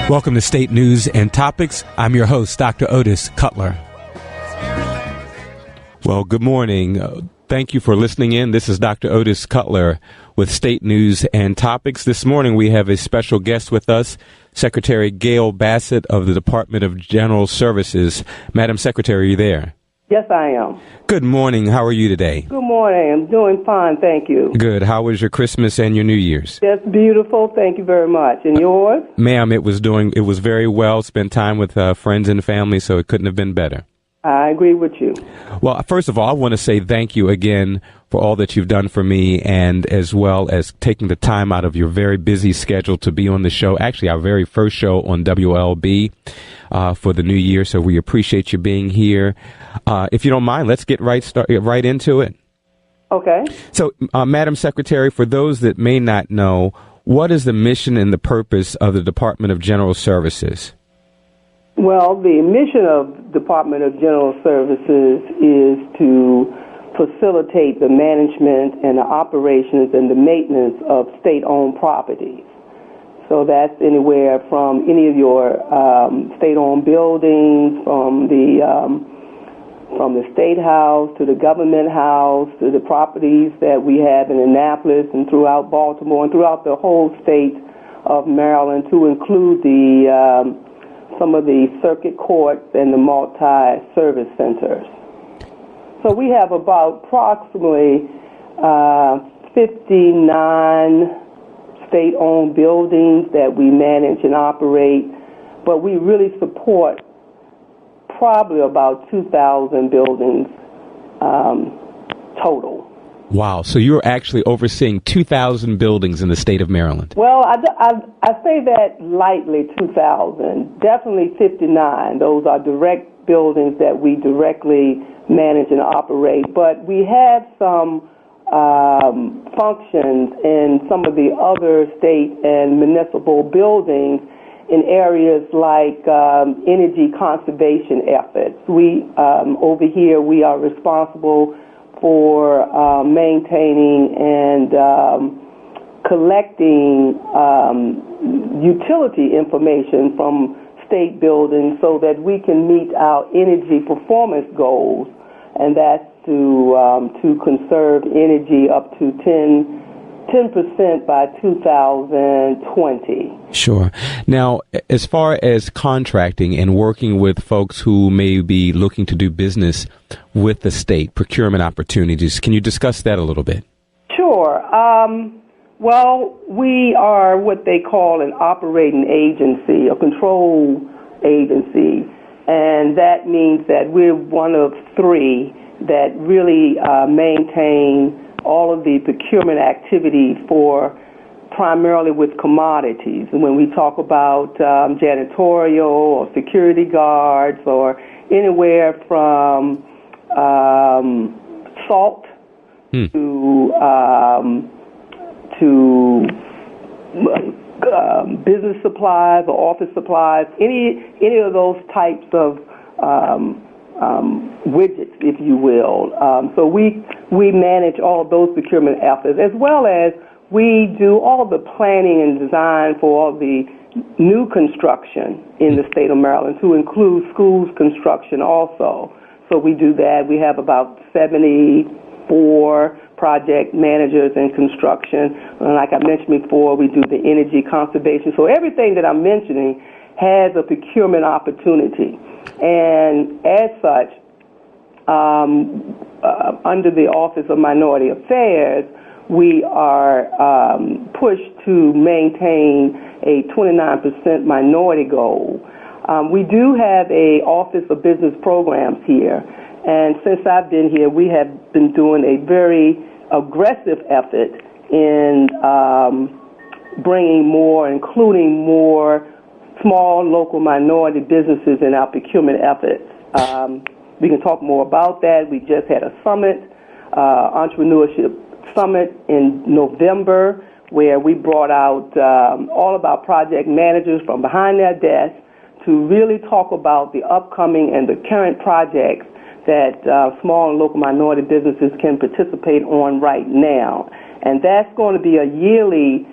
Welcome to State News and Topics. I'm your host, Dr. Otis Cutler. Well, good morning. Thank you for listening in. This is Dr. Otis Cutler with State News and Topics. This morning we have a special guest with us, Secretary Gail Bassette of the Department of General Services. Madam Secretary, are you there? Yes, I am. Good morning. How are you today? Good morning. I'm doing fine, thank you. Good. How was your Christmas and your New Year's? That's beautiful. Thank you very much. And yours? Ma'am, it was very well. Spent time with friends and family, so it couldn't have been better. I agree with you. Well, first of all, I want to say thank you again for all that you've done for me, and as well as taking the time out of your very busy schedule to be on the show. Actually, our very first show on WLB for the new year, so we appreciate you being here. If you don't mind, let's get right into it. Okay. So, Madam Secretary, for those that may not know, what is the mission and the purpose of the Department of General Services? Well, the mission of Department of General Services is to facilitate the management and the operations and the maintenance of state-owned properties. So that's anywhere from any of your state-owned buildings, from the State House to the Government House to the properties that we have in Annapolis and throughout Baltimore and throughout the whole state of Maryland, to include some of the circuit courts and the multi-service centers. So we have about approximately 59 state-owned buildings that we manage and operate, but we really support probably about 2,000 buildings total. Wow. So you're actually overseeing 2,000 buildings in the state of Maryland. Well, I say that lightly, 2,000. Definitely 59. Those are direct buildings that we directly manage and operate. But we have some functions in some of the other state and municipal buildings in areas like energy conservation efforts. We, over here, we are responsible for maintaining and collecting utility information from state buildings so that we can meet our energy performance goals, and that's to conserve energy up to 10% by 2020. Sure. Now, as far as contracting and working with folks who may be looking to do business with the state, procurement opportunities, can you discuss that a little bit? Sure. Well, we are what they call an operating agency, a control agency, and that means that we're one of three that really maintain all of the procurement activities for primarily with commodities. And when we talk about janitorial or security guards or anywhere from salt to business supplies or office supplies, any of those types of widgets, if you will. So we manage all of those procurement efforts, as well as we do all the planning and design for all the new construction in the state of Maryland, to include schools construction also. So we do that. We have about 74 project managers in construction. And like I mentioned before, we do the energy conservation. So everything that I'm mentioning has a procurement opportunity. And as such, under the Office of Minority Affairs, we are pushed to maintain a 29% minority goal. We do have a Office of Business Programs here, and since I've been here, we have been doing a very aggressive effort in bringing more, including more small local minority businesses in our procurement efforts. We can talk more about that. We just had a summit, entrepreneurship summit in November, where we brought out all of our project managers from behind their desks to really talk about the upcoming and the current projects that small and local minority businesses can participate on right now. And that's going to be a yearly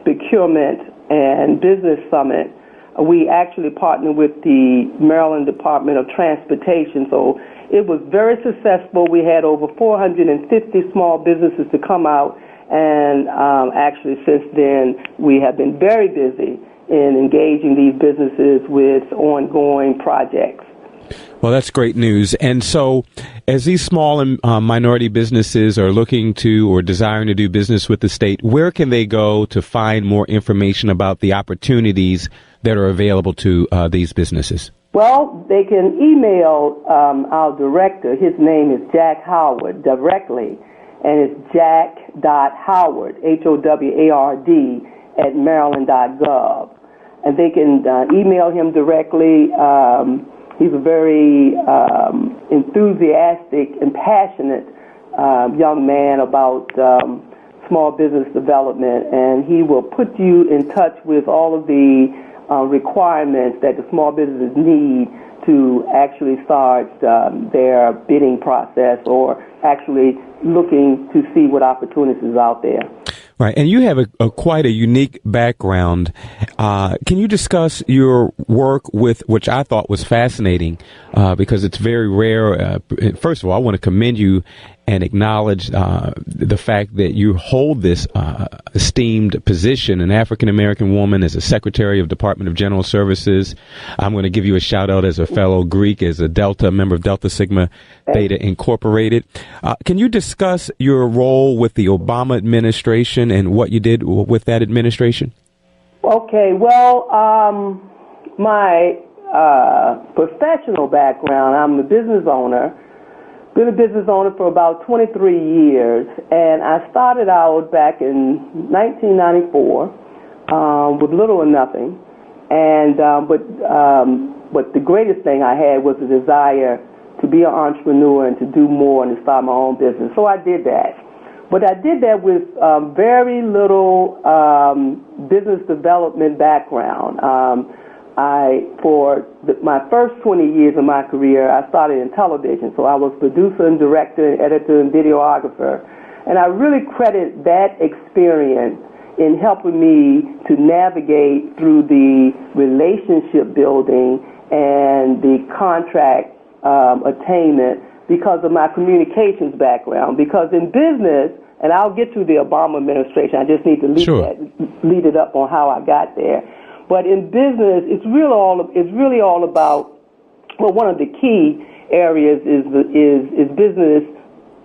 procurement and Business Summit, we actually partnered with the Maryland Department of Transportation. So it was very successful. We had over 450 small businesses to come out, and actually since then we have been very busy in engaging these businesses with ongoing projects. Well, that's great news. And so as these small and minority businesses are looking to or desiring to do business with the state, where can they go to find more information about the opportunities that are available to these businesses? Well, they can email our director. His name is Jack Howard directly, and it's jack.howard, Howard, at maryland.gov. And they can email him directly. He's a very enthusiastic and passionate young man about small business development, and he will put you in touch with all of the requirements that the small businesses need to actually start their bidding process or actually looking to see what opportunities are out there. Right, and you have quite a unique background. Can you discuss your work with, which I thought was fascinating, because it's very rare. First of all, I want to commend you and acknowledge the fact that you hold this esteemed position, an African-American woman as a Secretary of Department of General Services. I'm going to give you a shout-out as a fellow Greek, as a Delta member of Delta Sigma Theta Incorporated. Can you discuss your role with the Obama administration and what you did with that administration? Okay, well, my professional background, I'm a business owner. Been a business owner for about 23 years, and I started out back in 1994 with little or nothing. And but the greatest thing I had was a desire to be an entrepreneur and to do more and to start my own business. So I did that. But I did that with very little business development background. For my first 20 years of my career, I started in television. So I was producer and director and editor and videographer. And I really credit that experience in helping me to navigate through the relationship building and the contract attainment because of my communications background. Because in business, and I'll get to the Obama administration, I just need to lead it up on how I got there. But in business, it's really all about, well, one of the key areas is business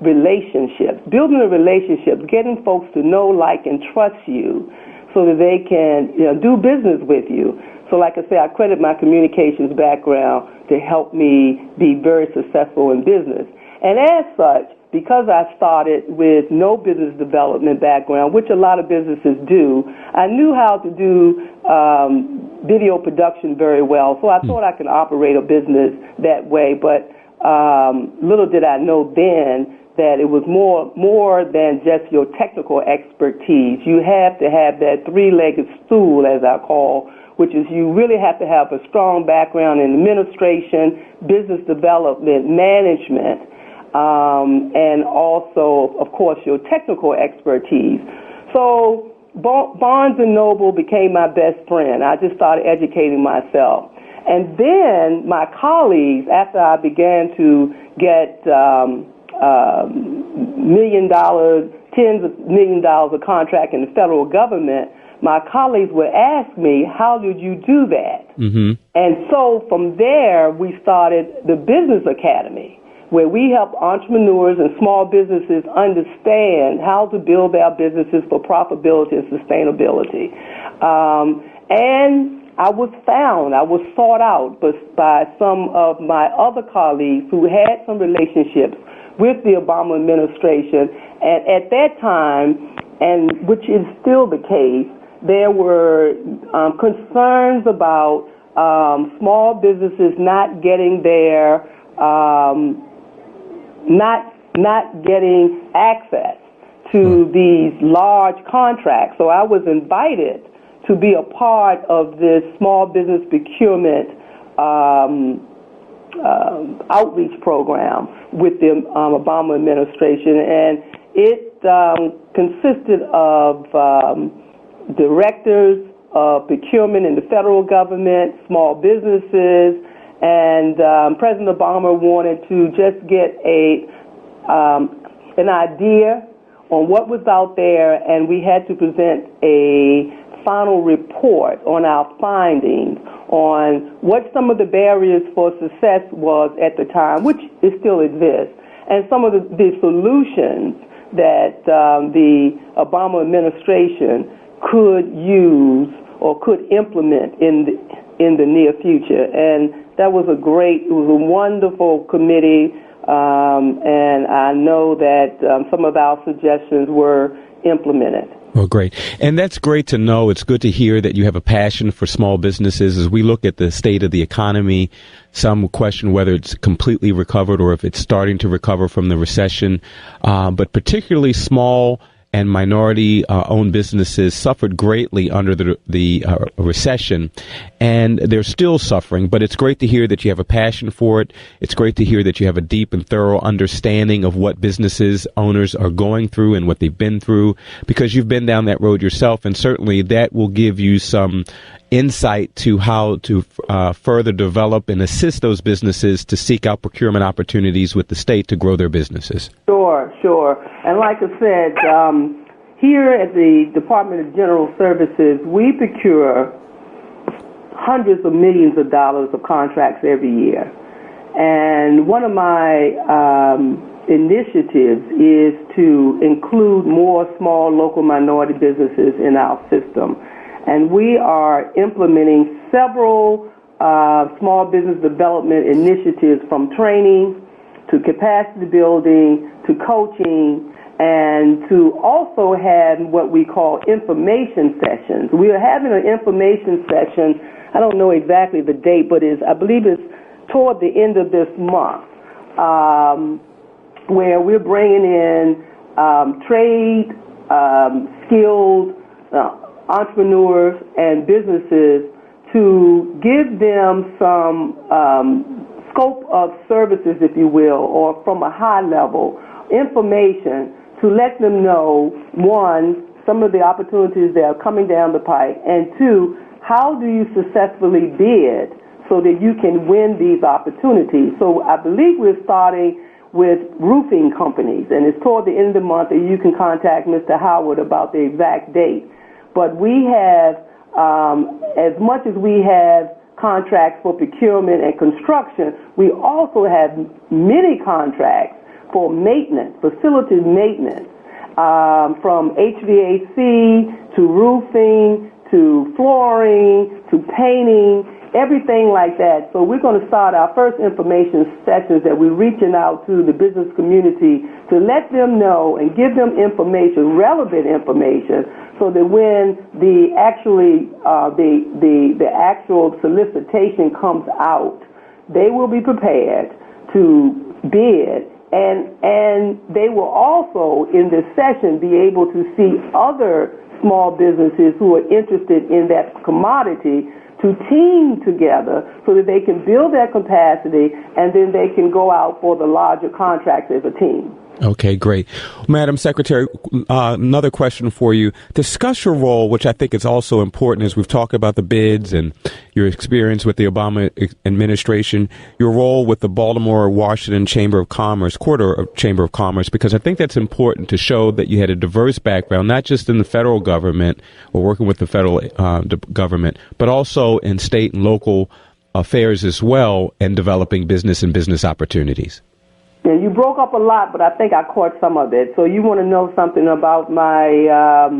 relationships, building the relationships, getting folks to know, like, and trust you so that they can do business with you. So like I say, I credit my communications background to help me be very successful in business. And as such, because I started with no business development background, which a lot of businesses do, I knew how to do video production very well. So I thought I could operate a business that way. But little did I know then that it was more than just your technical expertise. You have to have that three-legged stool, as I call, which is you really have to have a strong background in administration, business development, management, and also, of course, your technical expertise. So Barnes & Noble became my best friend. I just started educating myself. And then my colleagues, after I began to get tens of million dollars of contract in the federal government, my colleagues would ask me, how did you do that? Mm-hmm. And so from there, we started the Business Academy, where we help entrepreneurs and small businesses understand how to build their businesses for profitability and sustainability. And I was sought out by some of my other colleagues who had some relationships with the Obama administration. And at that time, and which is still the case, there were concerns about small businesses not getting their not getting access to these large contracts. So I was invited to be a part of this small business procurement outreach program with the Obama administration, and it consisted of directors, of procurement in the federal government, small businesses, and President Obama wanted to just get an idea on what was out there, and we had to present a final report on our findings on what some of the barriers for success was at the time, which it still exists, and some of the solutions that the Obama administration could use or could implement in the near future. And that was it was a wonderful committee. And I know that some of our suggestions were implemented. Well, great. And that's great to know. It's good to hear that you have a passion for small businesses. As we look at the state of the economy, some question whether it's completely recovered or if it's starting to recover from the recession. But particularly small and minority-owned businesses suffered greatly under the recession, and they're still suffering. But it's great to hear that you have a passion for it. It's great to hear that you have a deep and thorough understanding of what businesses owners are going through and what they've been through, because you've been down that road yourself, and certainly that will give you some insight to how to further develop and assist those businesses to seek out procurement opportunities with the state to grow their businesses. Sure. And like I said, here at the Department of General Services, we procure hundreds of millions of dollars of contracts every year. And one of my initiatives is to include more small local minority businesses in our system. And we are implementing several small business development initiatives, from training to capacity building to coaching, and to also have what we call information sessions. We are having an information session, I don't know exactly the date, but I believe it's toward the end of this month, where we're bringing in trade, skilled entrepreneurs and businesses to give them some scope of services, if you will, or from a high level information to let them know, one, some of the opportunities that are coming down the pike, and two, how do you successfully bid so that you can win these opportunities. So I believe we're starting with roofing companies, and it's toward the end of the month, and you can contact Mr. Howard about the exact date. But we have, as much as we have contracts for procurement and construction, we also have many contracts for maintenance, facility maintenance, from HVAC to roofing to flooring to painting, everything like that. So we're going to start our first information sessions that we're reaching out to the business community to let them know and give them information, relevant information, so that when the actual solicitation comes out, they will be prepared to bid, and they will also in this session be able to see other small businesses who are interested in that commodity to team together so that they can build their capacity, and then they can go out for the larger contracts as a team. Okay, great. Madam Secretary, another question for you. Discuss your role, which I think is also important as we've talked about the bids and your experience with the Obama administration, your role with the Baltimore-Washington Chamber of Commerce, Corridor Chamber of Commerce, because I think that's important to show that you had a diverse background, not just in the federal government or working with the federal government, but also in state and local affairs as well, and developing business and business opportunities. Yeah, you broke up a lot, but I think I caught some of it. So you want to know something about my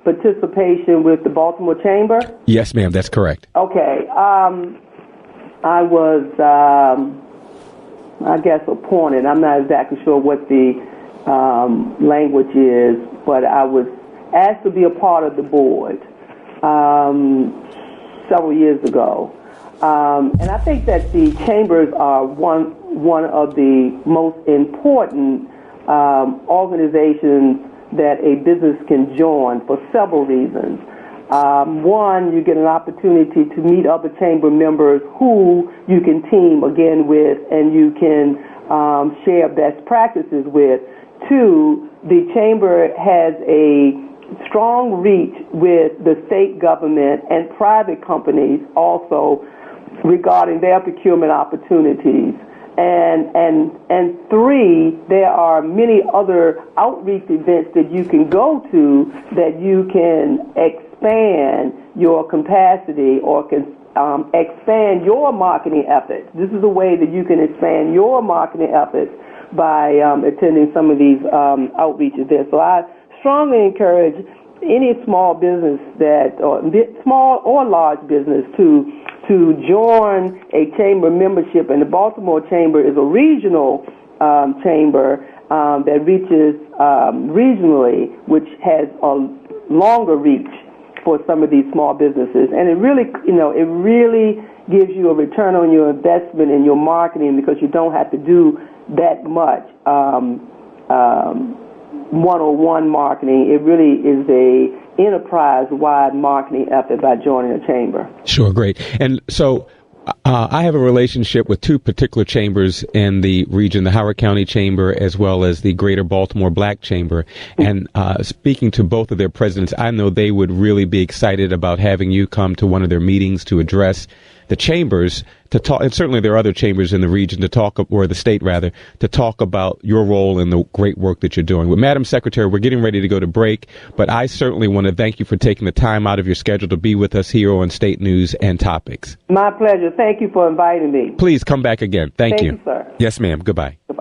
participation with the Baltimore Chamber? Yes, ma'am, that's correct. Okay. I was, I guess, appointed. I'm not exactly sure what the language is, but I was asked to be a part of the board several years ago. And I think that the chambers are one of the most important organizations that a business can join for several reasons. One, you get an opportunity to meet other chamber members who you can team again with, and you can share best practices with. Two, the chamber has a strong reach with the state government and private companies also regarding their procurement opportunities. And three, there are many other outreach events that you can go to that you can expand your capacity or can expand your marketing efforts. This is a way that you can expand your marketing efforts by attending some of these outreach events. So I strongly encourage any small business or small or large business to join a chamber membership, and the Baltimore Chamber is a regional chamber that reaches regionally, which has a longer reach for some of these small businesses, and it really gives you a return on your investment in your marketing because you don't have to do that much one-on-one marketing. It really is a enterprise-wide marketing effort by joining a chamber. Sure, great. And so I have a relationship with two particular chambers in the region, the Howard County Chamber as well as the Greater Baltimore Black Chamber. And speaking to both of their presidents, I know they would really be excited about having you come to one of their meetings to address the chambers to talk, and certainly there are other chambers in the region to talk, or the state rather, to talk about your role and the great work that you're doing. Well, Madam Secretary, we're getting ready to go to break, but I certainly want to thank you for taking the time out of your schedule to be with us here on State News and Topics. My pleasure. Thank you for inviting me. Please come back again. Thank you. Thank you, sir. Yes, ma'am. Goodbye. Goodbye.